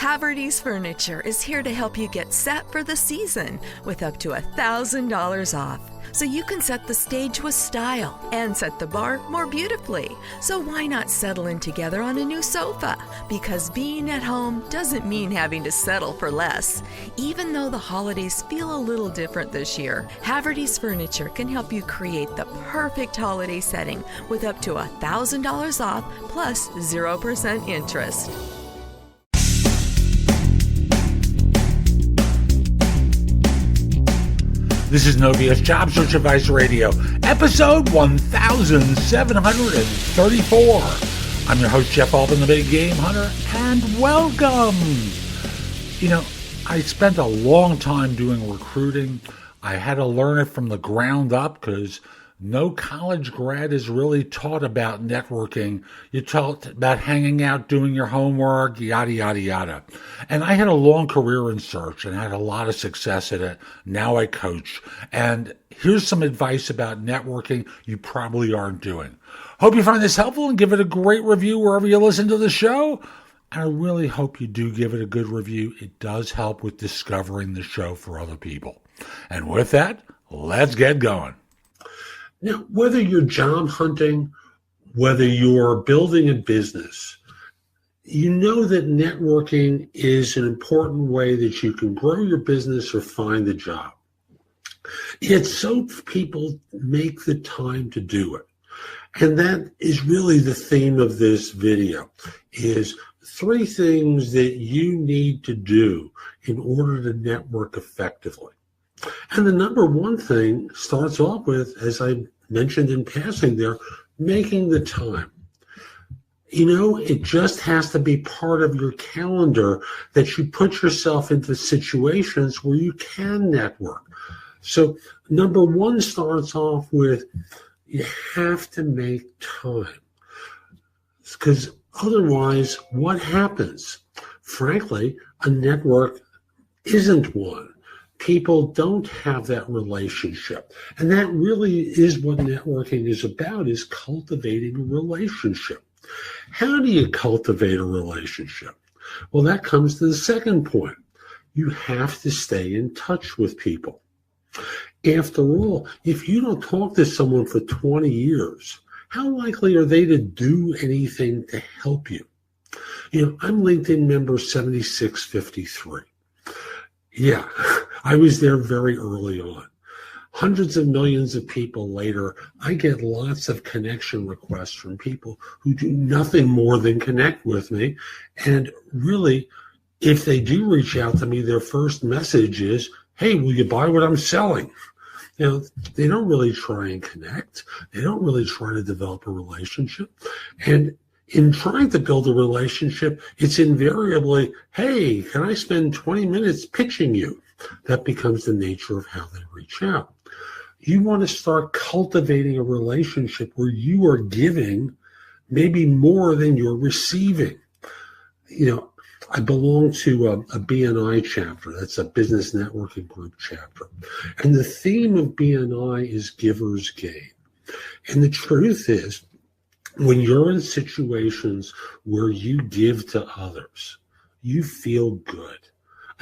Haverty's Furniture is here to help you get set for the season with up to $1,000 off. So you can set the stage with style and set the bar more beautifully. So why not settle in together on a new sofa? Because being at home doesn't mean having to settle for less. Even though the holidays feel a little different this year, Haverty's Furniture can help you create the perfect holiday setting with up to $1,000 off plus 0% interest. This is Novia's Job Search Advice Radio, episode 1734. I'm your host, Jeff Altman, the Big Game Hunter, and welcome. You know, I spent a long time doing recruiting. I had to learn it from the ground up because no college grad is really taught about networking. You're taught about hanging out, doing your homework, yada, yada, yada. And I had a long career in search and had a lot of success at it. Now I coach. And here's some advice about networking you probably aren't doing. Hope you find this helpful and give it a great review wherever you listen to the show. I really hope you do give it a good review. It does help with discovering the show for other people. And with that, let's get going. Now, whether you're job hunting, whether you're building a business, you know that networking is an important way that you can grow your business or find a job. Yet so people make the time to do it. And that is really the theme of this video, is 3 things that you need to do in order to network effectively. And the number one thing starts off with, as I mentioned in passing there, making the time. You know, it just has to be part of your calendar that you put yourself into situations where you can network. So number one starts off with, you have to make time. Because otherwise, what happens? Frankly, a network isn't one. People don't have that relationship. And that really is what networking is about, is cultivating a relationship. How do you cultivate a relationship? Well, that comes to the second point. You have to stay in touch with people. After all, if you don't talk to someone for 20 years, how likely are they to do anything to help you? You know, I'm LinkedIn member 7653. Yeah, I was there very early on. Hundreds of millions of people later, I get lots of connection requests from people who do nothing more than connect with me. And really, if they do reach out to me, their first message is, hey, will you buy what I'm selling? You know, they don't really try and connect. They don't really try to develop a relationship. And in trying to build a relationship, it's invariably, hey, can I spend 20 minutes pitching you? That becomes the nature of how they reach out. You want to start cultivating a relationship where you are giving maybe more than you're receiving. You know, I belong to a BNI chapter. That's a business networking group chapter. And the theme of BNI is givers gain. And the truth is, when you're in situations where you give to others, you feel good.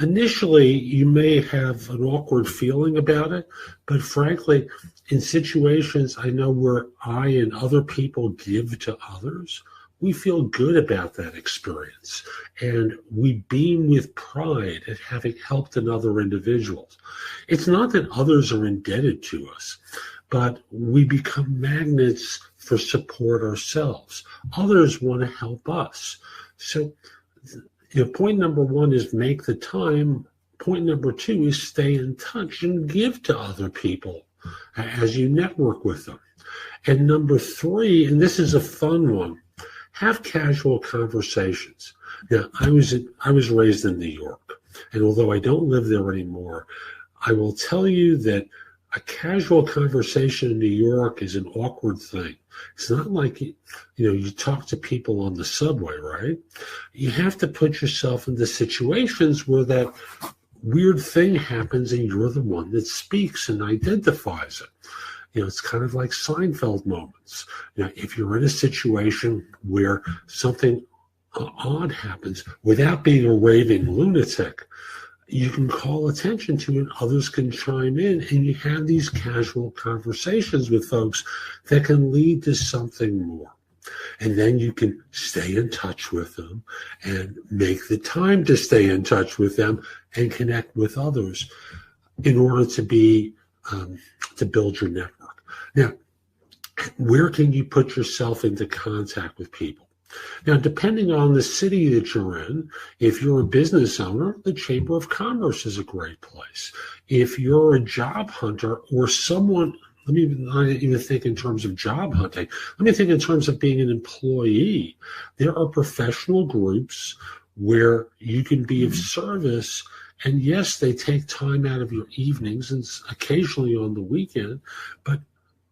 Initially, you may have an awkward feeling about it, but frankly, in situations I know where I and other people give to others, we feel good about that experience. And we beam with pride at having helped another individuals. It's not that others are indebted to us, but we become magnets for support ourselves. Others want to help us. So, you know, point number one is make the time. Point number two is stay in touch and give to other people as you network with them. And number three, and this is a fun one, have casual conversations. Now, I was raised in New York, and although I don't live there anymore, I will tell you that a casual conversation in New York is an awkward thing. It's not like, you talk to people on the subway, right? You have to put yourself into situations where that weird thing happens and you're the one that speaks and identifies it. It's kind of like Seinfeld moments. If you're in a situation where something odd happens, without being a raving lunatic, you can call attention to it, others can chime in, and you have these casual conversations with folks that can lead to something more. And then you can stay in touch with them and make the time to stay in touch with them and connect with others in order to build your network. Now, where can you put yourself into contact with people? Now, depending on the city that you're in, if you're a business owner, the Chamber of Commerce is a great place. If you're a job hunter or someone, let me not even think in terms of job hunting. Let me think in terms of being an employee. There are professional groups where you can be of service. And yes, they take time out of your evenings and occasionally on the weekend, but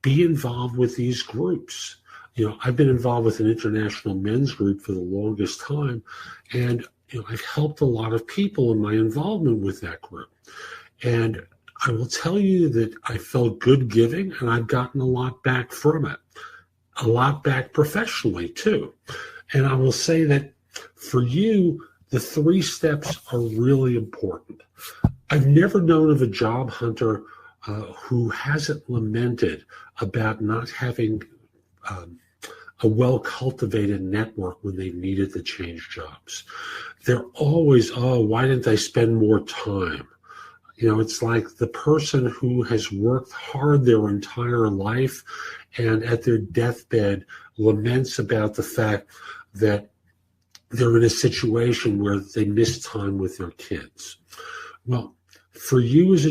be involved with these groups. I've been involved with an international men's group for the longest time, and I've helped a lot of people in my involvement with that group. And I will tell you that I felt good giving, and I've gotten a lot back from it, a lot back professionally too. And I will say that for you, the 3 steps are really important. I've never known of a job hunter who hasn't lamented about not having a well-cultivated network when they needed to change jobs. They're always, why didn't I spend more time? It's like the person who has worked hard their entire life and at their deathbed laments about the fact that they're in a situation where they miss time with their kids. Well, for you as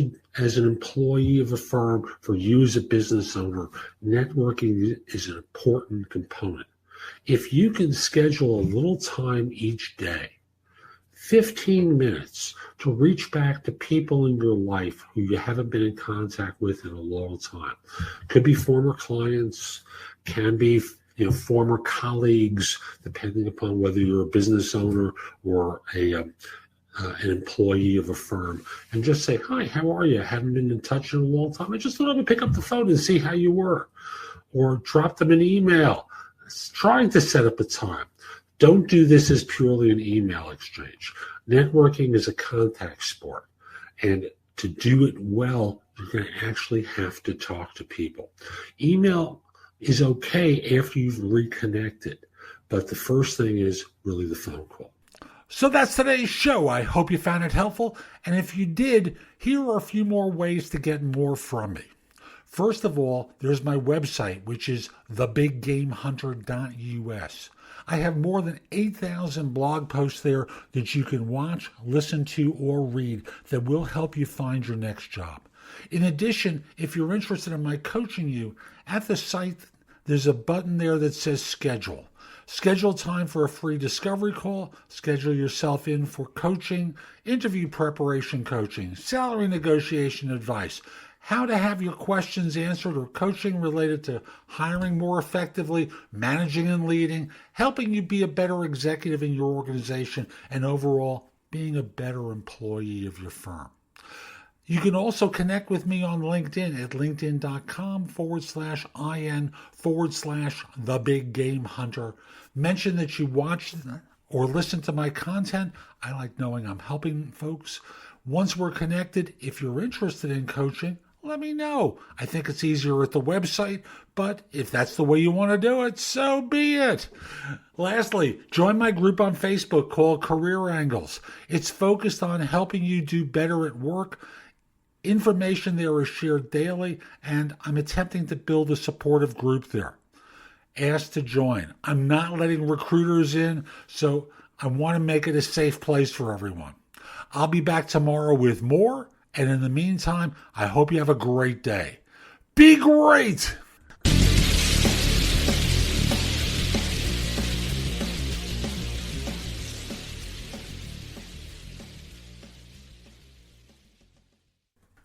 an employee of a firm, for you as a business owner, networking is an important component. If you can schedule a little time each day, 15 minutes, to reach back to people in your life who you haven't been in contact with in a long time. Could be former clients, can be former colleagues, depending upon whether you're a business owner or an employee of a firm, and just say, hi, how are you? I haven't been in touch in a long time. I just thought I would pick up the phone and see how you were. Or drop them an email, trying to set up a time. Don't do this as purely an email exchange. Networking is a contact sport. And to do it well, you're going to actually have to talk to people. Email is okay after you've reconnected. But the first thing is really the phone call. So that's today's show. I hope you found it helpful. And if you did, here are a few more ways to get more from me. First of all, there's my website, which is thebiggamehunter.us. I have more than 8,000 blog posts there that you can watch, listen to, or read that will help you find your next job. In addition, if you're interested in my coaching you, at the site, there's a button there that says schedule. Schedule time for a free discovery call, schedule yourself in for coaching, interview preparation coaching, salary negotiation advice, how to have your questions answered, or coaching related to hiring more effectively, managing and leading, helping you be a better executive in your organization, and overall being a better employee of your firm. You can also connect with me on LinkedIn at linkedin.com/IN/TheBigGameHunter. Mention that you watch or listen to my content. I like knowing I'm helping folks. Once we're connected, if you're interested in coaching, let me know. I think it's easier at the website, but if that's the way you want to do it, so be it. Lastly, join my group on Facebook called Career Angles. It's focused on helping you do better at work. Information there is shared daily, and I'm attempting to build a supportive group there. Ask to join. I'm not letting recruiters in, so I want to make it a safe place for everyone. I'll be back tomorrow with more, and in the meantime, I hope you have a great day. Be great!